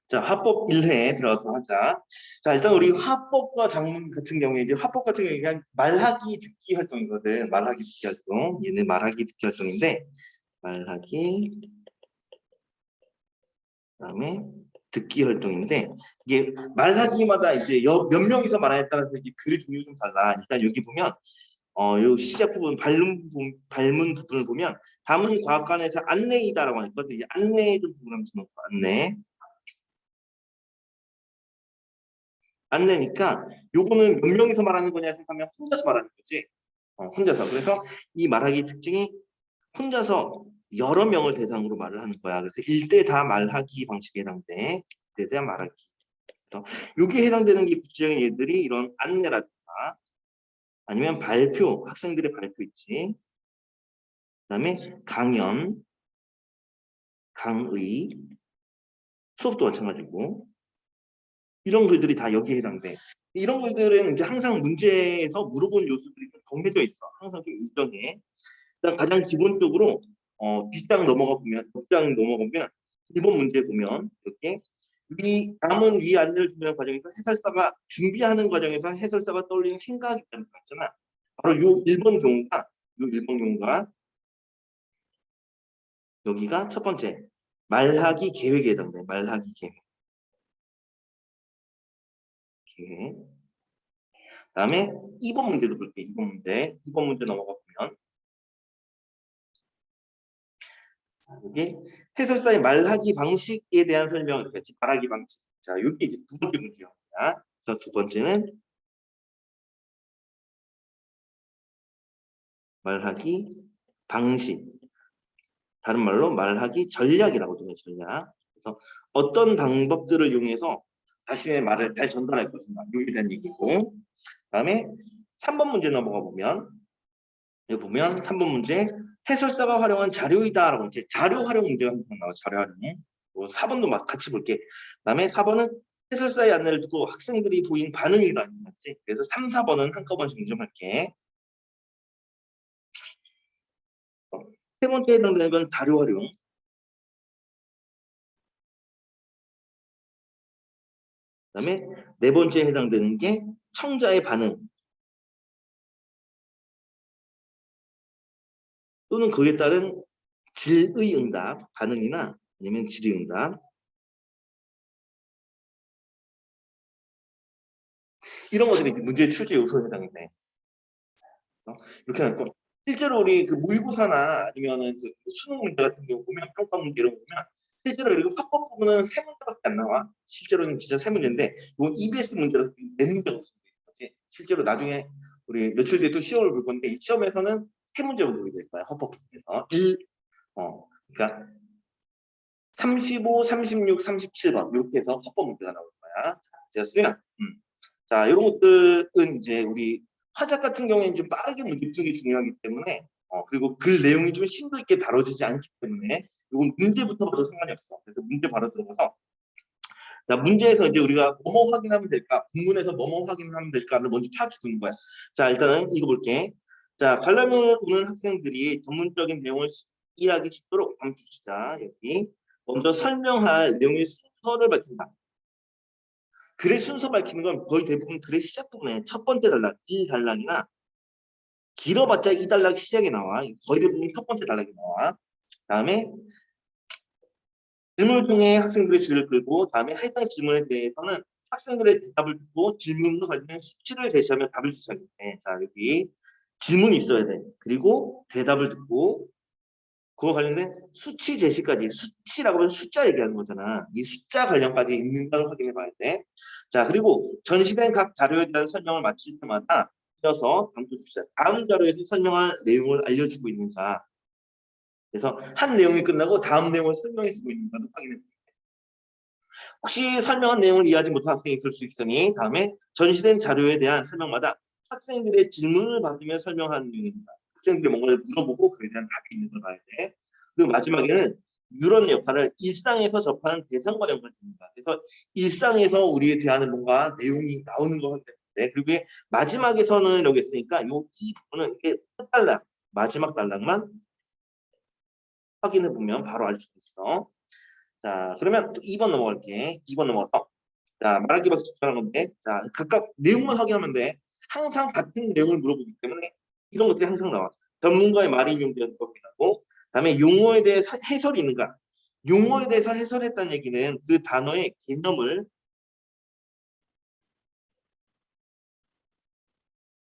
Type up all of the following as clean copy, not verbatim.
자, 화법 1회 들어가도록 하자. 자, 일단 우리 화법과 작문 같은 경우에 이제 화법 같은 경우에 그냥 말하기 듣기 활동이거든. 말하기 듣기 활동. 얘는 말하기 듣기 활동인데 말하기 그다음에 듣기 활동인데 이게 말하기마다 이제 몇 명이서 말하냐에 따라서 이게 글의 종류가 좀 달라. 일단 여기 보면 요 시작 부분 발문 부분을 보면 다문 과학관에서 안내이다라고 했거든. 이 안내 좀 부분 한번 넣고 안내. 안내니까 요거는 몇 명이서 말하는 거냐 생각하면 혼자서 말하는 거지. 혼자서. 그래서 이 말하기 특징이 혼자서 여러 명을 대상으로 말을 하는 거야. 그래서 일대 다 말하기 방식에 해당돼. 일대 다 말하기. 그래서 여기에 해당되는 게 구체적인 예들이 이런 안내라든가 아니면 발표, 학생들의 발표 있지. 그다음에 강연, 강의, 수업도 마찬가지고 이런 글들이 다 여기에 해당돼. 이런 글들은 이제 항상 문제에서 물어본 요소들이 좀 정해져 있어. 항상 좀 일정해. 일단 가장 기본적으로 뒷장 넘어가면 1번 문제 보면 이렇게 남은 위 안내를 준비하는 과정에서 해설사가 준비하는 과정에서 해설사가 떠올리는 생각이 있다는 거 있잖아. 바로 요 1번 경우가 여기가 첫 번째 말하기 계획에 해당돼. 말하기 계획. 그다음에 2번 문제도 볼게. 2번 문제 넘어가 보면 이게 해설사의 말하기 방식에 대한 설명을 이렇게 했지. 말하기 방식. 자, 이게 이제 두 번째 문제야. 그래서 두 번째는 말하기 방식. 다른 말로 말하기 전략이라고도 해요. 전략. 그래서 어떤 방법들을 이용해서 자신의 말을 잘 전달할 것인가. 여기에 대한 얘기고. 그다음에 3번 문제 넘어가 보면 여기 보면 3번 문제 해설사가 활용한 자료이다라고 이제 자료 활용 문제가 나와. 자료 활용. 4번도 같이 볼게. 그다음에 4번은 해설사의 안내를 듣고 학생들이 보인 반응이다. 맞지? 그래서 3, 4번은 한꺼번에 정리할게. 세 번째 해당되는 건 자료 활용. 그다음에 네 번째에 해당되는 게 청자의 반응 또는 그에 따른 질의 응답, 반응이나 아니면 질의 응답 이런 것들이 문제의 출제 요소에 해당이 돼. 이렇게 하고 실제로 우리 그 모의고사나 아니면은 그 수능 문제 같은 경우 보면 평가 문제 이런 거 보면 실제로 그리고 합법 부분은 3문제밖에 안 나와. 실제로는 진짜 3문제인데 이건 EBS 문제라서 4문제가 있지. 실제로 나중에 우리 며칠 뒤에 또 시험을 볼 건데 이 시험에서는 3문제로 보게 될 거야. 합법 부분에서 그러니까 35, 36, 37번 이렇게 해서 합법 문제가 나올 거야. 자, 됐으면 자, 이런 것들은 이제 우리 화작 같은 경우에는 좀 빠르게 문제 푸는 게 중요하기 때문에 그리고 글 내용이 좀 심도 있게 다뤄지지 않기 때문에 이건 문제부터 봐도 상관이 없어. 그래서 문제 바로 들어가서 자, 문제에서 이제 우리가 뭐뭐 확인하면 될까? 본문에서 뭐뭐 확인하면 될까를 먼저 파악해 두는 거야. 자, 일단은 읽어볼게. 자, 관람을 보는 학생들이 전문적인 내용을 이해하기 쉽도록 감추시자. 여기 먼저 설명할 내용의 순서를 밝힌다. 글의 순서 밝히는 건 거의 대부분 글의 시작 부분에 첫 번째 단락, 1단락이나 길어봤자 2단락 시작에 나와. 거의 대부분 첫 번째 단락이 나와. 다음에 질문을 통해 학생들의 주의를 끌고 다음에 해당 질문에 대해서는 학생들의 대답을 듣고 질문과 관련된 수치를 제시하며 답을 제시하겠네. 자, 여기 질문이 있어야 돼. 그리고 대답을 듣고 그거 관련된 수치 제시까지 수치라고 하면 숫자 얘기하는 거잖아. 이 숫자 관련까지 있는가를 확인해 봐야 돼. 자, 그리고 전시된 각 자료에 대한 설명을 마칠 때마다 이어서 다음 자료에서 설명할 내용을 알려주고 있는가. 그래서 한 내용이 끝나고 다음 내용을 설명해주고 있는가도 확인해 봐. 혹시 설명한 내용을 이해하지 못한 학생이 있을 수 있으니 다음에 전시된 자료에 대한 설명마다 학생들의 질문을 받으며 설명하는 내용입니다. 학생들이 뭔가를 물어보고 그에 대한 답이 있는 걸 봐야 돼. 그리고 마지막에는 이런 역할을 일상에서 접하는 대상과 연관됩니다. 그래서 일상에서 우리에 대한 뭔가 내용이 나오는 거 확인해. 그리고 마지막에서는 이렇게 했으니까 이 부분은 이게 끝 단락, 마지막 단락만 확인해 보면 바로 알 수 있어. 자, 그러면 또 2번 넘어갈게. 2번 넘어가서. 자, 말하기 박수 하는 건데. 자, 각각 내용만 확인하면 돼. 항상 같은 내용을 물어보기 때문에 이런 것들이 항상 나와. 전문가의 말이 인용되는 법이라고. 그다음에 용어에 대해 해설이 있는가? 용어에 대해서 해설했다는 얘기는 그 단어의 개념을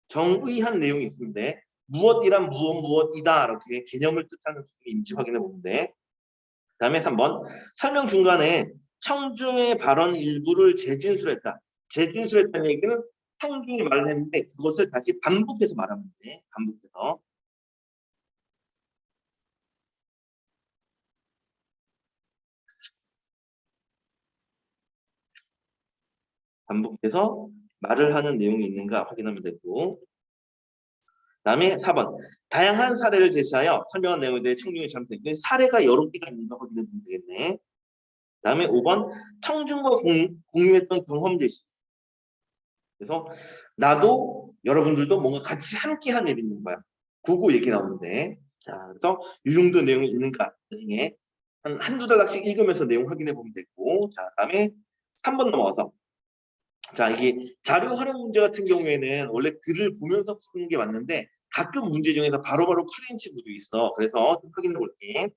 정의한 내용이 있습니다. 무엇이란 무엇이다 이렇게 개념을 뜻하는 부분인지 확인해 보는데. 그다음에 3번 설명 중간에 청중의 발언 일부를 재진술했다. 재진술했다는 얘기는 청중이 말을 했는데 그것을 다시 반복해서 말하면 돼. 반복해서 말을 하는 내용이 있는가 확인하면 되고. 그다음에 4번 다양한 사례를 제시하여 설명한 내용에 대해 청중이 잘못된 사례가 여러 개가 있는가 확인해 보면 되겠네. 그다음에 5번 청중과 공유했던 경험 제시. 그래서 나도 여러분들도 뭔가 같이 함께 한 일이 있는 거야. 그거 얘기 나오는데. 자, 그래서 이 정도 내용이 있는가 나중에 한두 달락씩 읽으면서 내용 확인해 보면 되고. 자, 그다음에 3번 넘어가서 자, 이게 자료 활용 문제 같은 경우에는 원래 글을 보면서 푸는 게 맞는데 가끔 문제 중에서 바로바로 풀린 친구도 있어. 그래서 좀 확인해 볼게.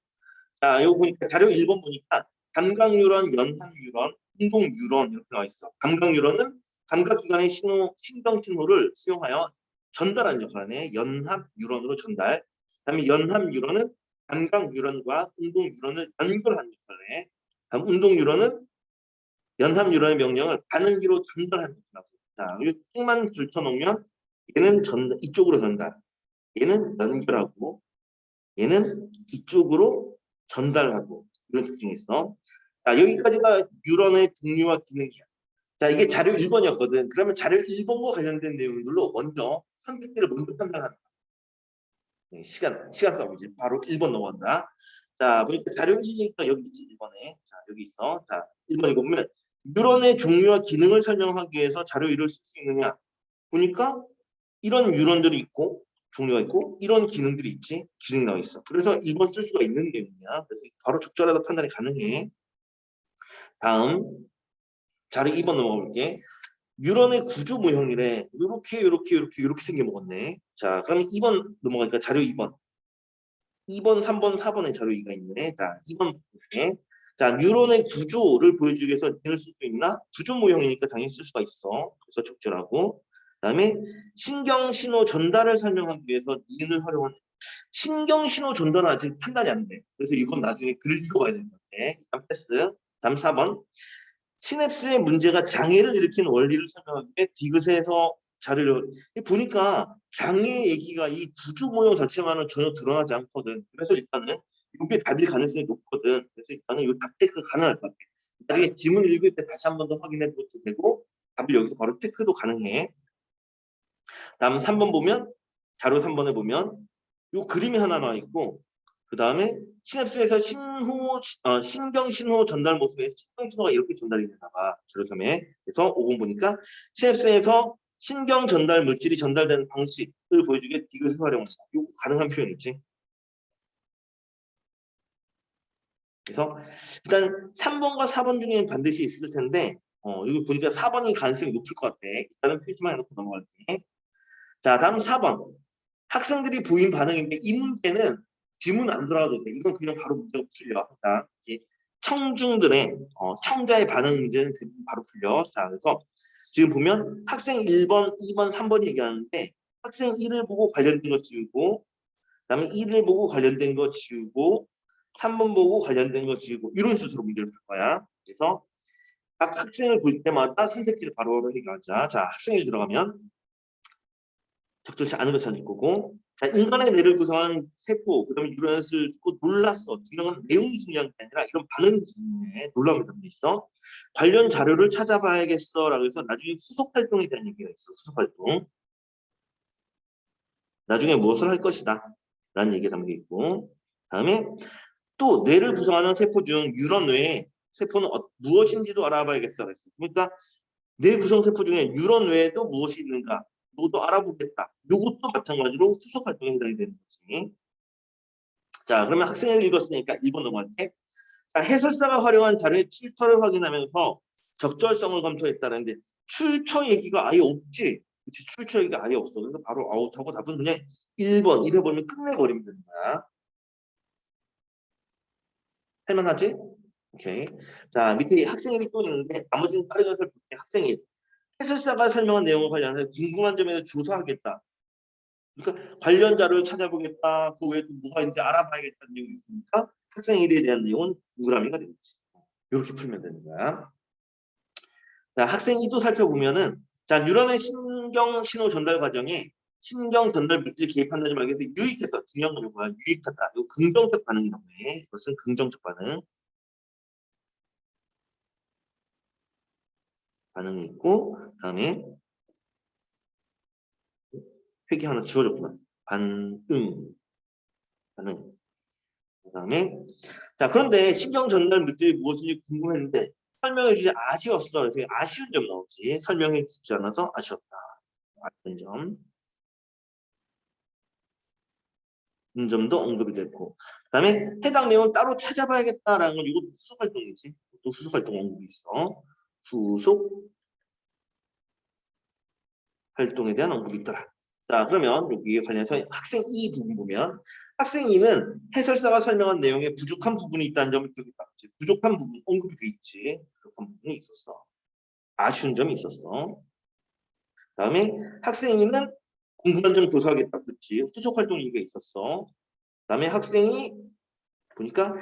자, 여기 보니까 자료 1번 보니까 감각뉴런, 연합뉴런, 운동뉴런 이렇게 나와 있어. 감각뉴런은 감각기관의 신경신호를 수용하여 전달하는 역할을 하네. 연합뉴런으로 전달. 그다음에 연합뉴런은 감각뉴런과 운동뉴런을 연결하는 역할을 해. 다음 운동뉴런은 연합뉴런의 명령을 반응기로 전달하는 역할을 하고. 자, 이렇게 책만 들쳐놓으면 얘는 이쪽으로 전달, 얘는 연결하고, 얘는 이쪽으로 전달하고 이런 특징이 있어. 자, 여기까지가 뉴런의 종류와 기능이야. 자, 이게 자료 1번이었거든. 그러면 자료 1번과 관련된 내용들로 먼저 선택지를 먼저 판단하는 거야. 시간 싸움이지. 바로 1번 넘어간다. 자, 보니까 자료 1이니까 여기 있지, 1번에. 자, 여기 있어. 자, 1번 이거 보면 뉴런의 종류와 기능을 설명하기 위해서 자료 1을 쓸 수 있느냐. 보니까 이런 뉴런들이 있고 종류가 있고 이런 기능들이 있지. 기능 나와 있어. 그래서 1번 쓸 수가 있는 내용이야. 그래서 바로 적절하다 판단이 가능해. 다음 자료 2번 넘어가 볼게. 뉴런의 구조 모형이래. 요렇게 생겨 먹었네. 자, 그럼 2번 넘어가니까 자료 2번. 2번, 3번, 4번에 자료 2가 있네. 자, 2번 볼게. 자, 뉴런의 구조를 보여주기 위해서 니을 쓸 수 있나? 구조 모형이니까 당연히 쓸 수가 있어. 그래서 적절하고. 그다음에 신경 신호 전달을 설명하기 위해서 니은을 활용하는 신경 신호 전달은 아직 판단이 안 돼. 그래서 이건 나중에 글 읽어봐야 될 것 같아. 일단 패스. 다음 4번. 시냅스의 문제가 장애를 일으키는 원리를 설명하기 위해 디귿에서 자료를 보니까 장애 얘기가 이 구조 모형 자체만은 전혀 드러나지 않거든. 그래서 일단은 이게 답일 가능성이 높거든. 그래서 일단은 이 답 테크 가능할 것 같아. 나중에 지문 읽을 때 다시 한 번 더 확인해 봐도 되고 답을 여기서 바로 테크도 가능해. 다음 3번 보면 자료 3번에 보면 요 그림이 하나 나와 있고 그 다음에 시냅스에서 신경 신호 전달 모습에 신경 신호가 이렇게 전달이 되나 봐. 자료 3에. 그래서 5번 보니까 시냅스에서 신경 전달 물질이 전달되는 방식을 보여주기에 디귿을 활용한다. 이거 가능한 표현이지. 그래서 일단 3번과 4번 중에는 반드시 있을 텐데 이거 보니까 4번이 가능성이 높을 것 같아. 일단은 표시만 해놓고 넘어갈게. 자, 다음 4번. 학생들이 보인 반응인데 이 문제는 지문 안 들어가도 돼. 이건 그냥 바로 문제가 풀려. 자, 청중들의 청자의 반응 문제는 대부분 바로 풀려. 자, 그래서 지금 보면 학생 1번, 2번, 3번 얘기하는데 학생 1을 보고 관련된 거 지우고 그다음에 1을 보고 관련된 거 지우고 3번 보고 관련된 거 지우고 이런 식으로 문제를 풀 거야. 그래서 각 학생을 볼 때마다 선택지를 바로 해결하자. 자, 학생 1 들어가면 적절치 않은 걸 찾을 거고 자 인간의 뇌를 구성한 세포 그다음에 뉴런을 듣고 놀랐어. 중요한 내용이 중요한 게 아니라 이런 반응이 중요해. 놀라움이 담겨 있어. 관련 자료를 찾아봐야겠어 라고 해서 나중에 후속 활동에 대한 얘기가 있어. 후속 활동. 나중에 무엇을 할 것이다 라는 얘기가 담겨 있고 다음에 또 뇌를 구성하는 세포 중 뉴런 외에 세포는 무엇인지도 알아봐야겠어 그랬어. 그러니까 뇌 구성 세포 중에 뉴런 외에도 무엇이 있는가 이것도 알아보겠다. 이것도 마찬가지로 후속 활동에 해당이 되는 거지. 자, 그러면 학생을 읽었으니까 1번 넘어갈게. 자, 해설사가 활용한 자료의 출처를 확인하면서 적절성을 검토했다는데 출처 얘기가 아예 없지. 그치, 출처 얘기가 아예 없어. 그래서 바로 아웃하고 답은 그냥 1번 이래버리면 끝내버리면 되는 거야. 할만하지? 오케이. 자, 밑에 학생일이 또 있는데 나머지는 빠르게 살펴볼게. 학생일. 해설사가 설명한 내용을 관련해서 궁금한 점에 대해서 조사하겠다. 그러니까 관련 자료를 찾아보겠다. 그 외에 또 뭐가 있는지 알아봐야겠다는 내용이 있으니까 학생일에 대한 내용은 동그라미가 되겠지. 이렇게 풀면 되는 거야. 자, 학생 2도 살펴보면은 자, 뉴런의 신경 신호 전달 과정에 신경 전달 물질 개입한다는 말에서 유익해서 중요한 건 뭐야? 유익하다. 이거 긍정적 반응이라고 해. 이것은 긍정적 반응. 반응이 있고 그다음에 회기 하나 지워졌구나. 반응. 반응. 그다음에 자, 그런데 신경 전달 물질이 무엇인지 궁금했는데 설명해 주지 아쉬웠어. 그래서 아쉬운 점 나오지. 설명해 주지 않아서 아쉬웠다. 아쉬운 점. 점도 언급이 됐고 그다음에 해당 내용은 따로 찾아봐야겠다라는 건 이것도 후속 활동이지. 또 후속 활동 언급이 있어. 후속 활동에 대한 언급이 있더라. 자, 그러면 여기에 관련해서 학생 2 부분 보면 학생 2는 해설사가 설명한 내용에 부족한 부분이 있다는 점을 기억했다. 부족한 부분 언급이 돼 있지. 부족한 부분이 있었어. 아쉬운 점이 있었어. 그다음에 학생 2는 궁금한 점 조사하겠다. 그렇지. 후속 활동 얘기가 있었어. 그다음에 학생이 보니까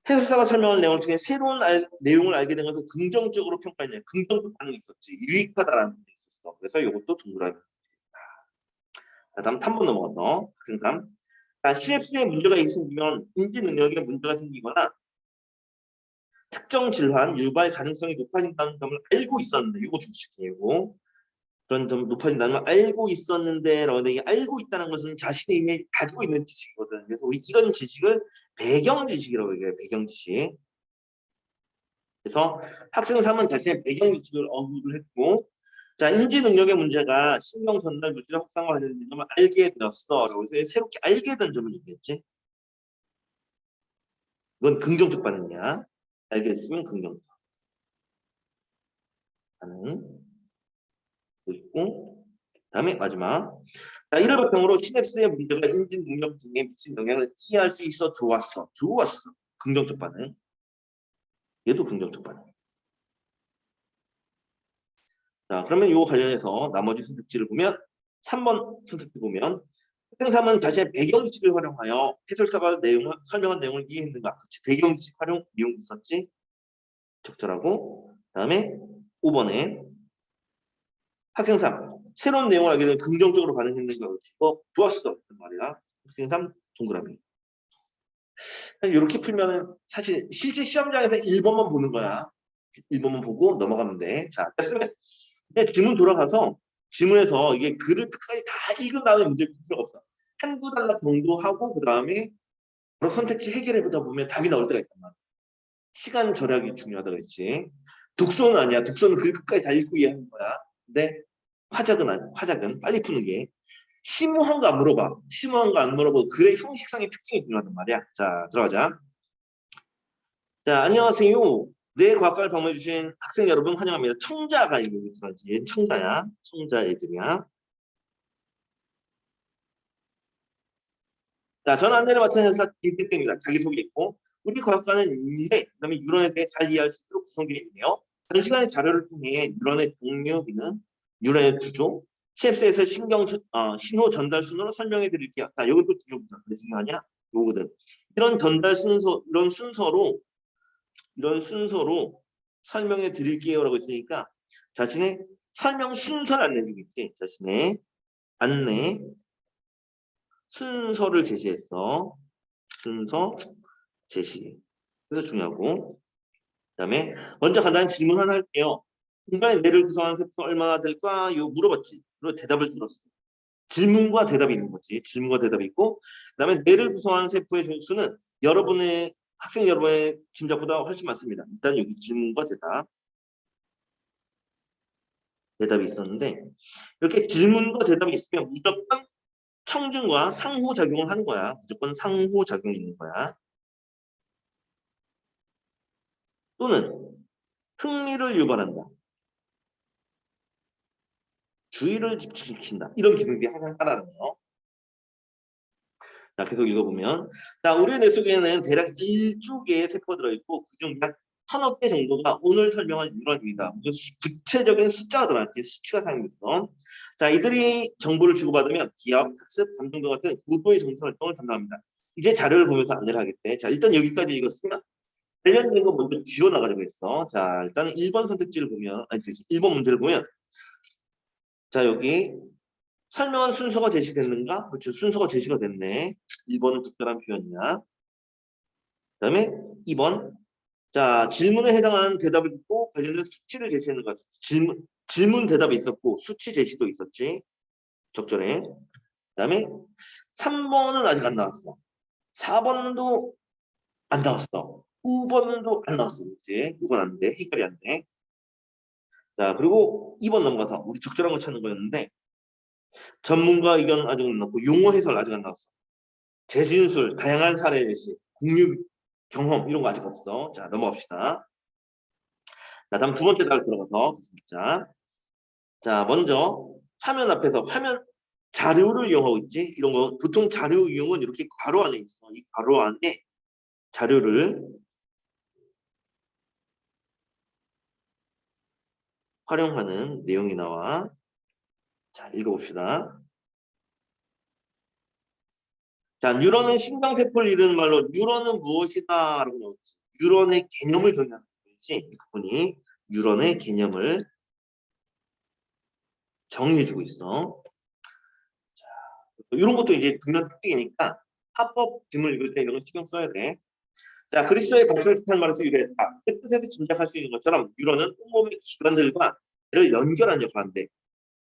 해설사가 설명한 내용 중에 새로운 내용을 알게 된 것을 긍정적으로 평가했냐. 긍정적 반응이 있었지. 유익하다라는 게 있었어. 그래서 이것도 동그라미. 자, 다음 탐번 넘어가서 학생 3. 자, CFC에 문제가 생기면 인지 능력에 문제가 생기거나 특정 질환 유발 가능성이 높아진다는 점을 알고 있었는데 이거 주식이고 그런 점 높아진다는 걸 알고 있었는데 라고 이게 알고 있다는 것은 자신이 이미 가지고 있는 지식이거든. 그래서 우리 이런 지식을 배경 지식이라고 얘기해요. 배경 지식. 그래서 학생 3은 자신의 배경 지식을 언급을 했고 자, 인지 능력의 문제가 신경 전달 물질 확산과 관련된 점을 알게 되었어. 라고 해서 새롭게 알게 된 점을 얘기했지. 이건 긍정적 반응이야. 알게 됐으면 긍정적 반응. 있고 그다음에 마지막 자, 이를 바탕으로 시냅스의 문제가 인지 능력 등에 미친 영향을 이해할 수 있어 좋았어. 좋았어. 긍정적 반응. 얘도 긍정적 반응. 자, 그러면 이거 관련해서 나머지 선택지를 보면 3번 선택지 보면 학생 3은 자신의 배경 지식을 활용하여 해설사가 설명한 내용을 이해했는가. 그렇지. 배경 지식 활용 내용이 있었지. 적절하고 그다음에 5번에 학생 3 새로운 내용을 알게 되면 긍정적으로 반응했는가. 그렇지. 좋았어. 말이야. 학생 3 동그라미. 이렇게 풀면은 사실 실제 시험장에서 1번만 보는 거야. 1번만 보고 넘어가면 돼. 자, 됐으면 이제 질문 돌아가서 질문에서 이게 글을 끝까지 다 읽은 다음에 문제 풀 필요가 없어. 한두 단락 정도 하고 그 다음에 바로 선택지 해결해 보다 보면 답이 나올 때가 있단 말이야. 시간 절약이 중요하다고 했지. 독서는 아니야. 독서는 글 끝까지 다 읽고 이해하는 거야. 근데 화작은 빨리 푸는 게 심오한 거 안 물어봐. 심오한 거 안 물어보고 글의 형식상의 특징이 중요하단 말이야. 자, 들어가자. 자, 안녕하세요. 내 과학과를 방문해주신 학생 여러분 환영합니다. 청자가 이거 들어가지. 청자야. 청자 애들이야. 자, 전 안내를 맡은 회사 김택입니다. 자기소개 있고 우리 과학과는 인내, 그다음에 뉴런에 대해 잘 이해할 수 있도록 구성되어 있네요. 단시간의 자료를 통해 뉴런의 동료 기능, 뉴런의 구조, CFC에서 신호 전달 순으로 설명해 드릴게요. 자, 여기 또 중요하다. 왜 중요하냐? 요거든. 이런 순서로 설명해 드릴게요라고 했으니까 자신의 설명 순서를 안내주겠지. 자신의 안내 순서를 제시했어. 순서 제시. 그래서 중요하고. 그다음에 먼저 간단한 질문 하나 할게요. 인간의 뇌를 구성하는 세포가 얼마나 될까? 요 물어봤지. 그리고 대답을 들었어. 질문과 대답이 있는 거지. 질문과 대답이 있고. 그다음에 뇌를 구성하는 세포의 수는 학생 여러분의 짐작보다 훨씬 많습니다. 일단 여기 질문과 대답이 있었는데 이렇게 질문과 대답이 있으면 무조건 청중과 상호작용을 하는 거야. 무조건 상호작용이 있는 거야. 또는 흥미를 유발한다. 주의를 집중시킨다. 이런 기능들이 항상 따라다녀요. 자, 계속 읽어보면. 자, 우리의 뇌 속에는 대략 1조 개의 세포가 들어있고, 그중 약 1,000억 개 정도가 오늘 설명한 뉴런입니다. 구체적인 숫자가 들어있지, 수치가 사용됐어. 자, 이들이 정보를 주고받으면 기억, 학습, 감정도 같은 고도의 정서 활동을 담당합니다. 이제 자료를 보면서 안내를 하겠대. 자, 일단 여기까지 읽었으면 관련된 거 먼저 지워나가자고 했어. 자, 일단은 1번 선택지를 보면, 아니, 1번 문제를 보면, 자, 여기 설명한 순서가 제시됐는가? 그렇죠. 순서가 제시가 됐네. 1번은 특별한 표현이야. 그 다음에 2번. 자, 질문에 해당하는 대답을 듣고 관련된 수치를 제시하는 것 같아. 질문 대답이 있었고, 수치 제시도 있었지. 적절해. 그 다음에 3번은 아직 안 나왔어. 4번도 안 나왔어. 5번도 안 나왔어. 그치? 이건 안 돼. 해결이 안 돼. 자, 그리고 2번 넘어가서 우리 적절한 거 찾는 거였는데, 전문가 의견 아직 안 나왔고, 용어 해설 아직 안 나왔어. 재진술, 다양한 사례 예시, 공유 경험 이런 거 아직 없어. 자, 넘어갑시다. 자, 다음 두 번째 단락 들어가서 자, 자, 먼저 화면 앞에서 화면 자료를 이용하고 있지. 이런 거 보통 자료 이용은 이렇게 괄호 안에 있어. 이 괄호 안에 자료를 활용하는 내용이 나와. 자, 읽어봅시다. 자, 뉴런은 신경세포를 이루는 말로 뉴런은 무엇이다 라고 나오지. 뉴런의 개념을 정의하는 거지. 이 부분이 뉴런의 개념을 정의해주고 있어. 자, 이런 것도 이제 중요한 특징이니까 합법 지문을 읽을 때 이런 거 신경 써야 돼. 자, 그리스도의 방식을 뜻하는 말에서 유래했다. 그 뜻에서 짐작할 수 있는 것처럼 뉴런은 온몸의 기관들과 를 연결한 역할을 한대.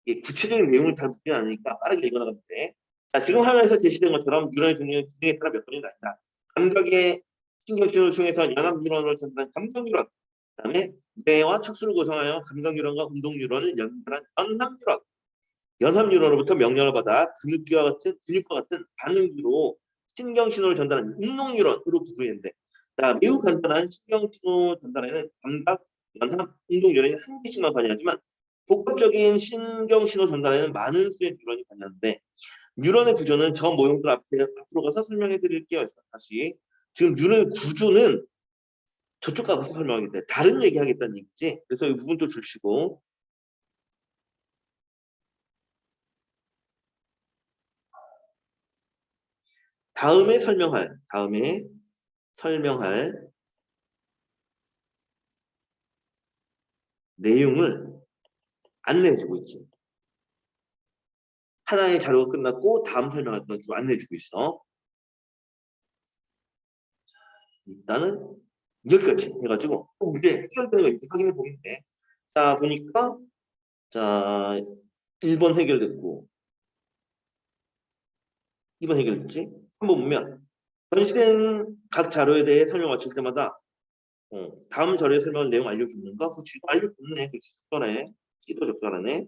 이게 구체적인 내용을 잘 묻지 않으니까 빠르게 읽어나가면 돼. 자, 지금 화면에서 제시된 것처럼 뉴런의 종류는 기능에 따라 몇 번이 나뉜다. 감각의 신경증을 통해서 연합 뉴런을 전달하는 감각 뉴런, 그다음에 뇌와 척수를 구성하여 감각 뉴런과 운동 뉴런을 연결한 연합 뉴런. 연합 뉴런으로부터 명령을 받아 근육과 같은 반응기로 신경 신호를 전달하는 운동 뉴런으로 구분했는데, 자, 매우 간단한 신경 신호 전달에는 감각, 연합, 운동 뉴런이 한 개씩만 관여하지만 복합적인 신경 신호 전달에는 많은 수의 뉴런이 관여하는데, 뉴런의 구조는 저 모형들 앞으로 가서 설명해 드릴게요. 다시 지금 뉴런의 구조는 저쪽 가서 설명하겠다. 다른 얘기 하겠다는 얘기지. 그래서 이 부분도 주시고, 다음에 설명할 내용을 안내해주고 있지. 하나의 자료가 끝났고 다음 설명할 건 좀 안내해주고 있어. 일단은 여기까지 해가지고 이제 해결되는 거 이렇게 확인해 보면 돼. 자, 보니까 자 1번 해결됐고 2번 해결됐지. 한번 보면 전시된 각 자료에 대해 설명 마칠 때마다 다음 자료의 설명을 내용 알려줬는가? 그치, 알려줬네. 그치, 적절해. C도 적절하네.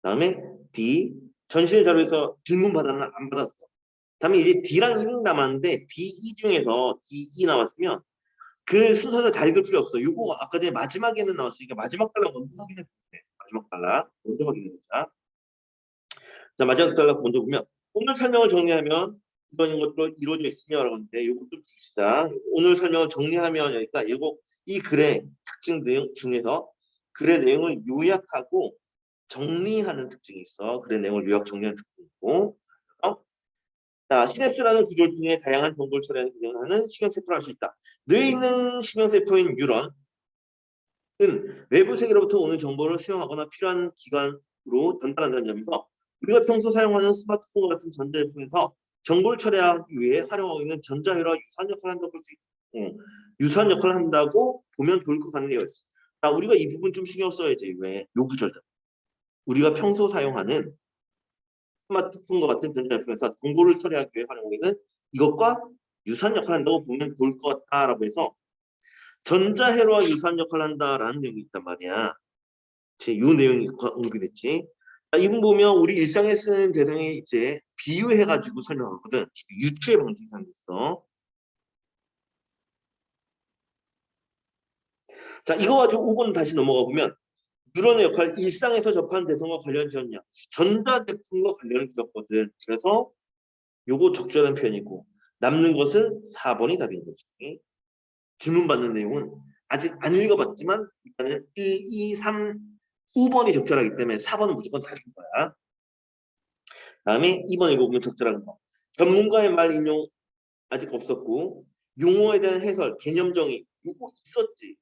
다음에 D, 전시된 자료에서 질문 받았나? 안 받았어. 다음에 이제 D랑 E는 남았는데 D, E 중에서 D, E 나왔으면 그 순서를 다 읽을 필요 없어. 이거 아까 전에 마지막에는 나왔으니까 마지막 단락 먼저 확인해 볼게. 마지막 단락 먼저 확인해 보자. 자, 마지막 단락 먼저 보면 오늘 설명을 정리하면 이런 것도 이루어져 있으며 라고 하는데 이것도 봅시다. 오늘 설명을 정리하면 여기까 이거 이 글의 특징 중에서 글의 내용을 요약하고 정리하는 특징이 있어. 글의 내용을 요약 정리하는 특징이 있고. 자, 시냅스라는 구조를 통해 다양한 정보를 처리하는 기능을 하는 신경세포를 할 수 있다. 뇌에 있는 신경세포인 뉴런은 외부 세계로부터 오는 정보를 수용하거나 필요한 기관으로 전달한다는 점에서 우리가 평소 사용하는 스마트폰 같은 전자제품에서 정보를 처리하기 위해 활용하고 있는 전자회로와 유사한 역할을 한다고 볼 수 있고, 유사한 역할을 한다고 보면 좋을 것 같네요. 자, 우리가 이 부분 좀 신경 써야지. 왜? 요 구절. 우리가 평소 사용하는 스마트폰과 같은 전자제품에서 정보를 처리하기 위해 활용하고 있는 이것과 유사한 역할을 한다고 보면 좋을 것 같다라고 해서 전자회로와 유사한 역할을 한다라는 내용이 있단 말이야. 요 내용이 언급이 됐지. 자, 이분 보면 우리 일상에 쓰는 대상에 이제 비유해가지고 설명하거든. 유추의 방식이 상했어. 자, 이거 가지고 5번 다시 넘어가 보면 뉴런의 역할, 일상에서 접하는 대상과 관련 지었냐. 전자제품과 관련을 지었거든. 그래서 요거 적절한 표현이고 남는 것은 4번이 답인 거지. 질문 받는 내용은 아직 안 읽어봤지만 일단은 1, 2, 3, 5번이 적절하기 때문에 4번은 무조건 답인 거야. 다음에 2번 읽어보면 적절한 거. 전문가의 말 인용 아직 없었고 용어에 대한 해설, 개념 정의 요거 있었지.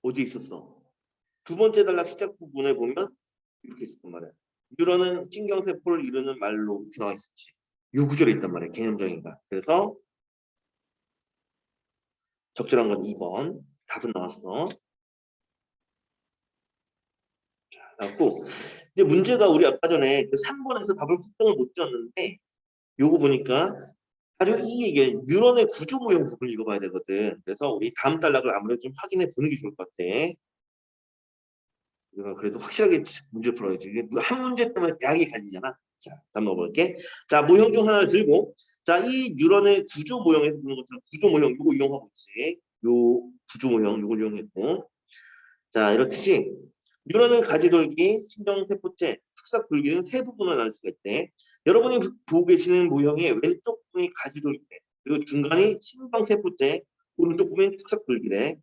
어디 있었어? 두 번째 단락 시작 부분에 보면 이렇게 있었단 말이야. 뉴런은 신경세포를 이루는 말로 이렇게 나와 있었지. 요 구절에 있단 말이야. 개념 정의가. 그래서 적절한 건 2번. 답은 나왔어. 그래갖고 이제 문제가 우리 아까 전에 그 3번에서 답을 확정을 못 지었는데 요거 보니까 바로 이 얘기 뉴런의 구조 모형 부분을 읽어봐야 되거든. 그래서 우리 다음 단락을 아무래도 좀 확인해 보는 게 좋을 것 같아. 우리가 그래도 확실하게 문제 풀어야지. 이게 한 문제 때문에 대학이 갈리잖아. 자, 다음 넘어볼게. 자, 모형 중 하나를 들고 자, 이 뉴런의 구조 모형에서 보는 것처럼 구조 모형 이거 이용하고 있지. 요 구조 모형 이걸 이용했고 자, 이렇듯이 뉴런은 가지돌기, 신경세포체, 축삭돌기 등 세 부분을 나눌 수가 있대. 여러분이 보고 계시는 모형의 왼쪽 부분이 가지돌기래. 그리고 중간이 신경세포체, 오른쪽 부분이 축삭돌기래.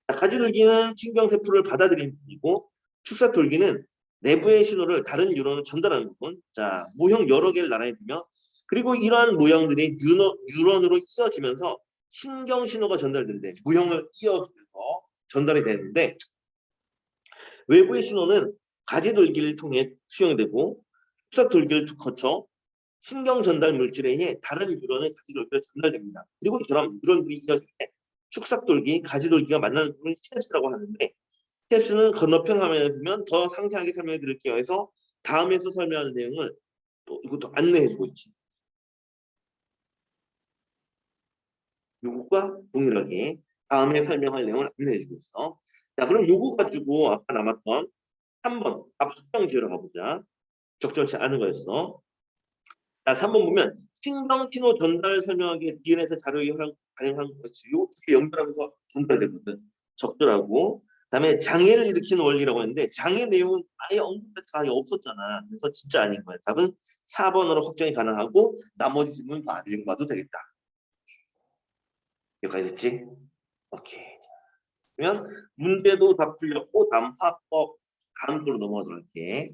자, 가지돌기는 신경세포를 받아들이는 부분이고 축삭돌기는 내부의 신호를 다른 뉴런으로 전달하는 부분. 자, 모형 여러 개를 나란히 두며 그리고 이러한 모형들이 뉴런으로 이어지면서 신경 신호가 전달된대. 모형을 이어주면서 전달이 되는데 외부의 신호는 가지돌기를 통해 수용되고 축삭돌기를 거쳐 신경 전달 물질에 의해 다른 뉴런의 가지돌기로 전달됩니다. 그리고 이처럼 뉴런들이 이어질 때 축삭돌기, 가지돌기가 만나는 부분을 시냅스라고 하는데 시냅스는 건너편 화면에 보면 더 상세하게 설명해 드릴게요 해서 다음에서 설명하는 내용을 또 이것도 안내해 주고 있지. 요거가 동일하게 다음에 설명할 내용을 안내해 주고 있어. 자, 그럼 요거 가지고 아까 남았던 3번 앞수평 지으러 가보자. 적절치 않은 거였어. 자, 3번 보면 신경신호 전달 설명하기에 DNS 자료 발행한 것이 이렇게 연결하면서 전달되거든. 적절하고 그다음에 장애를 일으키는 원리라고 했는데 장애 내용은 아예 언급가 없었잖아. 그래서 진짜 아닌 거야. 답은 4번으로 확정이 가능하고 나머지 질문 다 안 읽어봐도 되겠다. 여기까지 됐지? 오케이. 그러면 문제도 다 풀렸고 다음 화법 다음 거로 넘어가도록 할게.